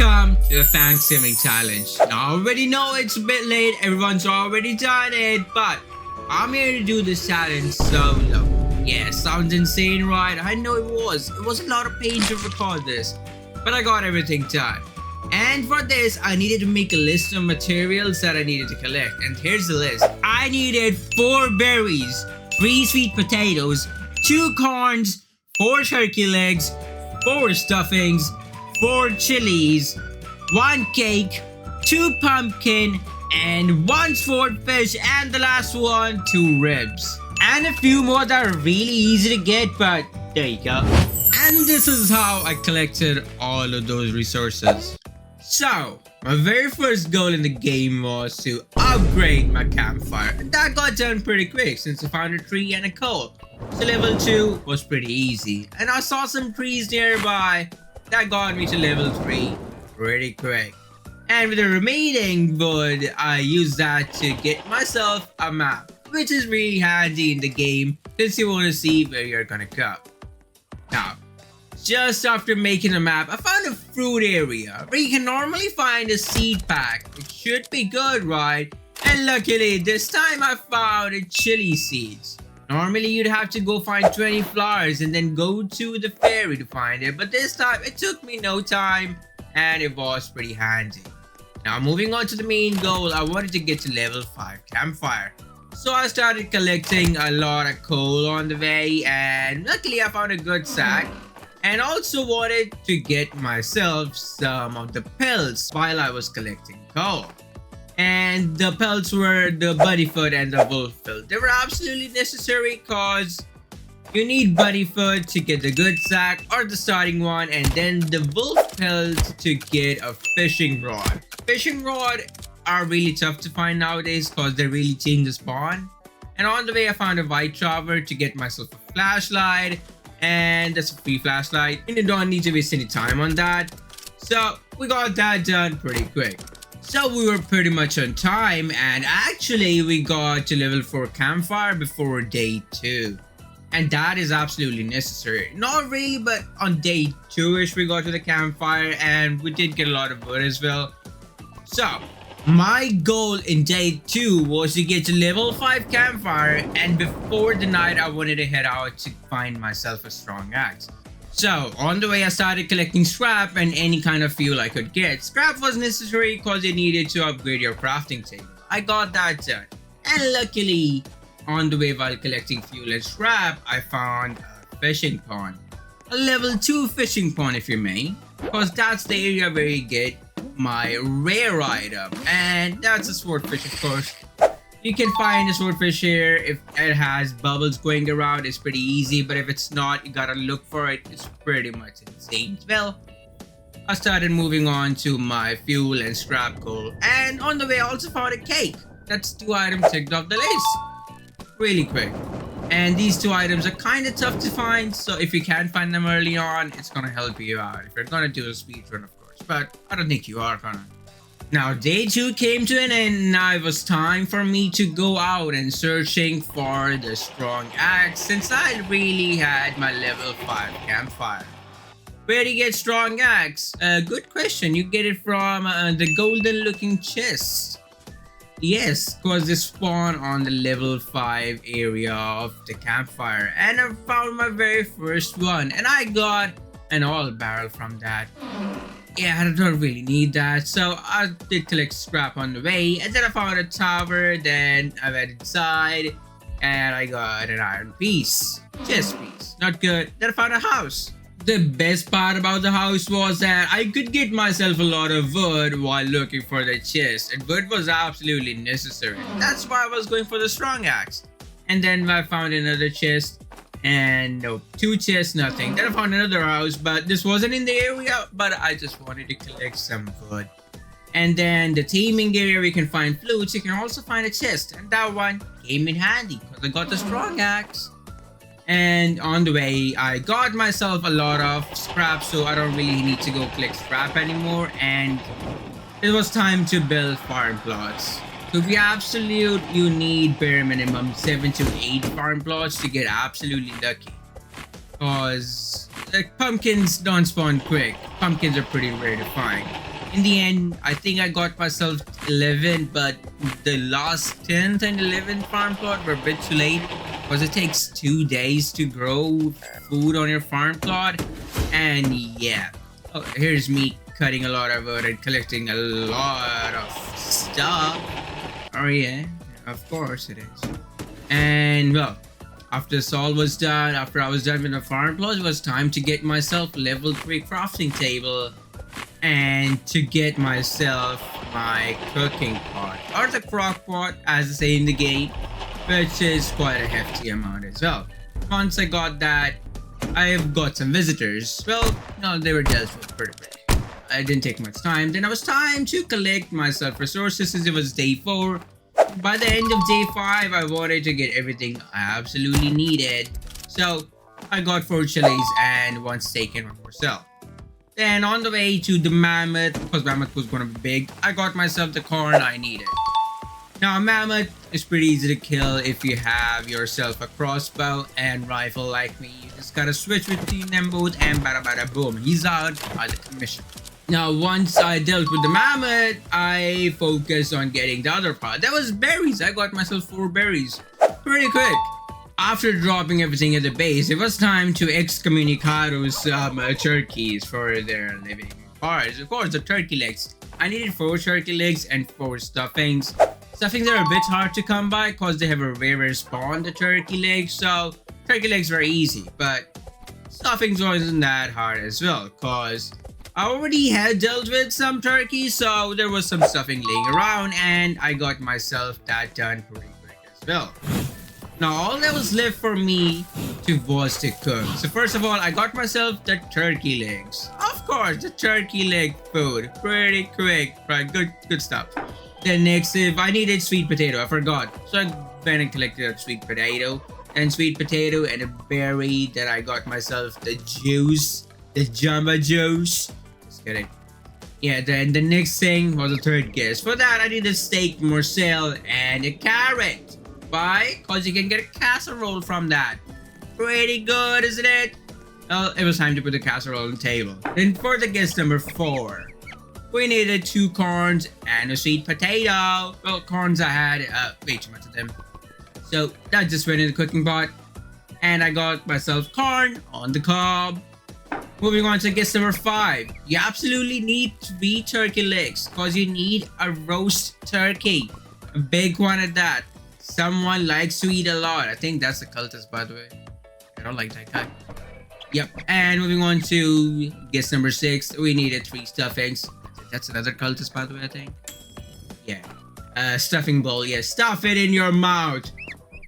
Welcome to the Thanksgiving challenge. Now, I already know it's a bit late, everyone's already done it, but I'm here to do this challenge solo. Yeah, sounds insane, right? I know it was. It was a lot of pain to record this, but I got everything done. And for this, I needed to make a list of materials that I needed to collect. And here's the list. I needed 4 berries, 3 sweet potatoes, 2 corns, 4 turkey legs, 4 stuffings, 4 chilies, 1 cake, 2 pumpkin, and 1 swordfish, and the last one, 2 ribs. And a few more that are really easy to get, but there you go. And this is how I collected all of those resources. So, my very first goal in the game was to upgrade my campfire. And that got done pretty quick since I found a tree and a coal. So level 2 was pretty easy. And I saw some trees nearby. That got me to level 3 pretty quick. And with the remaining wood, I used that to get myself a map, which is really handy in the game since you want to see where you're gonna go. Now, just after making a map, I found a fruit area where you can normally find a seed pack. It should be good, right? And luckily, this time I found chili seeds. Normally, you'd have to go find 20 flowers and then go to the ferry to find it. But this time, it took me no time and it was pretty handy. Now, moving on to the main goal, I wanted to get to level 5 campfire. So I started collecting a lot of coal on the way, and luckily I found a good sack. And also wanted to get myself some of the pelts while I was collecting coal. And the pelts were the buddyfoot and the wolf pelt. They were absolutely necessary because you need buddyfoot to get the good sack or the starting one, and then the wolf pelt to get a fishing rod. Fishing rod are really tough to find nowadays because they really change the spawn. And on the way I found a white chopper to get myself a flashlight, and that's a free flashlight and you don't need to waste any time on that. So we got that done pretty quick. So we were pretty much on time, and actually we got to level 4 campfire before day 2. And that is absolutely necessary. Not really, but on day 2ish we got to the campfire and we did get a lot of wood as well. So my goal in day 2 was to get to level 5 campfire, and before the night I wanted to head out to find myself a strong axe. So on the way I started collecting scrap and any kind of fuel I could get. Scrap was necessary because it needed to upgrade your crafting table. I got that done. And luckily, on the way while collecting fuel and scrap, I found a fishing pond. A level 2 fishing pond if you may. Because that's the area where you get my rare item. And that's a swordfish, of course. You can find a swordfish here. If it has bubbles going around, it's pretty easy. But if it's not, you gotta look for it. It's pretty much insane. Well, I started moving on to my fuel and scrap coal. And on the way, I also found a cake. That's 2 items ticked off the list really quick. And these 2 items are kind of tough to find. So if you can find them early on, it's gonna help you out. If you're gonna do a speedrun, of course. But I don't think you are gonna. Now, day 2 came to an end, and now it was time for me to go out and searching for the strong axe since I really had my level 5 campfire. Where do you get strong axe? Good question. You get it from the golden looking chest. Yes, because they spawn on the level 5 area of the campfire. And I found my very first one, and I got an oil barrel from that. Yeah, I don't really need that, so I did collect scrap on the way, and then I found a tower. Then I went inside and I got an iron piece, chest piece, not good. Then I found a house. The best part about the house was that I could get myself a lot of wood while looking for the chest, and wood was absolutely necessary. That's why I was going for the strong axe. And then I found another chest. And no, 2 chests, nothing. Then I found another house, but this wasn't in the area, but I just wanted to collect some wood. And then the taming area where you can find flutes, you can also find a chest, and that one came in handy because I got the strong axe. And on the way I got myself a lot of scrap, so I don't really need to go collect scrap anymore, and it was time to build farm plots. To be absolute, you need bare minimum 7 to 8 farm plots to get absolutely lucky. Because pumpkins don't spawn quick. Pumpkins are pretty rare to find. In the end, I think I got myself 11, but the last 10th and 11th farm plot were a bit too late because it takes 2 days to grow food on your farm plot. And yeah, oh, here's me cutting a lot of wood and collecting a lot of stuff. Oh yeah, of course it is. And well, after this all was done, after I was done with the farm plot, it was time to get myself level 3 crafting table and to get myself my cooking pot, or the crock pot as they say in the game, which is quite a hefty amount as well. Once I got that, I've got some visitors. Well, no, they were dealt with pretty quick. It didn't take much time. Then it was time to collect myself resources since it was day 4. By the end of day 5, I wanted to get everything I absolutely needed. So I got 4 chilies and 1 steak and 1 more cell. Then on the way to the mammoth, because mammoth was gonna be big, I got myself the corn I needed. Now a mammoth is pretty easy to kill if you have yourself a crossbow and rifle like me. You just gotta switch between them both and bada bada boom, he's out of the commission. Now once I dealt with the mammoth, I focused on getting the other part. That was berries. I got myself 4 berries pretty quick. After dropping everything at the base, it was time to excommunicado some turkeys for their living parts. Of course, the turkey legs. I needed 4 turkey legs and 4 stuffings. Stuffings are a bit hard to come by because they have a rare spawn, the turkey legs. So turkey legs were easy, but stuffings wasn't that hard as well because I already had dealt with some turkeys, so there was some stuffing laying around and I got myself that done pretty quick as well. Now all that was left for me was to cook. So first of all, I got myself the turkey legs. Of course, the turkey leg food. Pretty quick, right? Good stuff. Then next, if I needed sweet potato, I forgot. So I went and collected a sweet potato. And sweet potato and a berry that I got myself the juice. The Jamba juice. Just kidding. Yeah, then the next thing was a third guess. For that, I needed steak, morsel, and a carrot. Why? Because you can get a casserole from that. Pretty good, isn't it? Well, it was time to put the casserole on the table. Then for the guess number 4, we needed 2 corns and a sweet potato. Well, corns I had way too much of them. So that just went in the cooking pot. And I got myself corn on the cob. Moving on to guess number 5. You absolutely need 3 turkey legs because you need a roast turkey. A big one at that. Someone likes to eat a lot. I think that's the cultist, by the way. I don't like that guy. Yep. And moving on to guess number 6. We needed 3 stuffings. That's another cultist, by the way, I think. Yeah. Stuffing bowl. Yeah, stuff it in your mouth.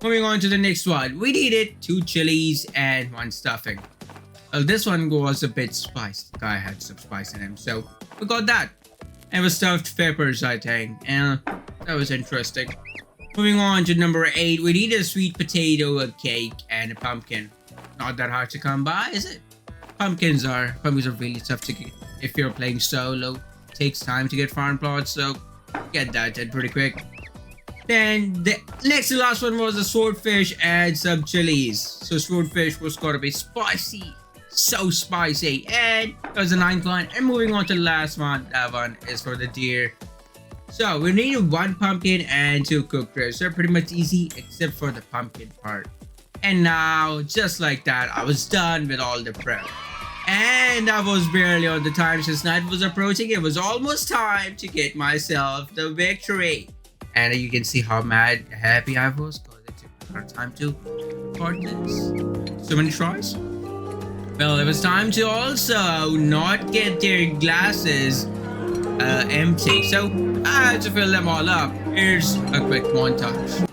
Moving on to the next one. We needed 2 chilies and 1 stuffing. Well, this one was a bit spiced. The guy had some spice in him. So we got that. And with stuffed peppers, I think. And that was interesting. Moving on to number 8, we need a sweet potato, a cake, and a pumpkin. Not that hard to come by, is it? Pumpkins are really tough to get if you're playing solo. It takes time to get farm plots, so get that done pretty quick. Then the next to last one was a swordfish and some chilies. So swordfish was gotta be spicy. So spicy. And that was the 9th one. And moving on to the last one, that one is for the deer. So we needed 1 pumpkin and 2 cooked ribs. They're pretty much easy except for the pumpkin part. And now, just like that, I was done with all the prep. And I was barely on the time since night was approaching. It was almost time to get myself the victory. And you can see how happy I was because it took a lot of time to record this. So many tries. Well, it was time to also not get their glasses empty. So I had to fill them all up. Here's a quick montage.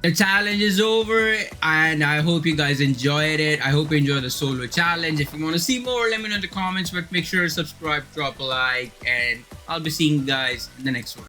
The challenge is over, and I hope you guys enjoyed it. I hope you enjoyed the solo challenge. If you want to see more, let me know in the comments, but make sure to subscribe, drop a like, and I'll be seeing you guys in the next one.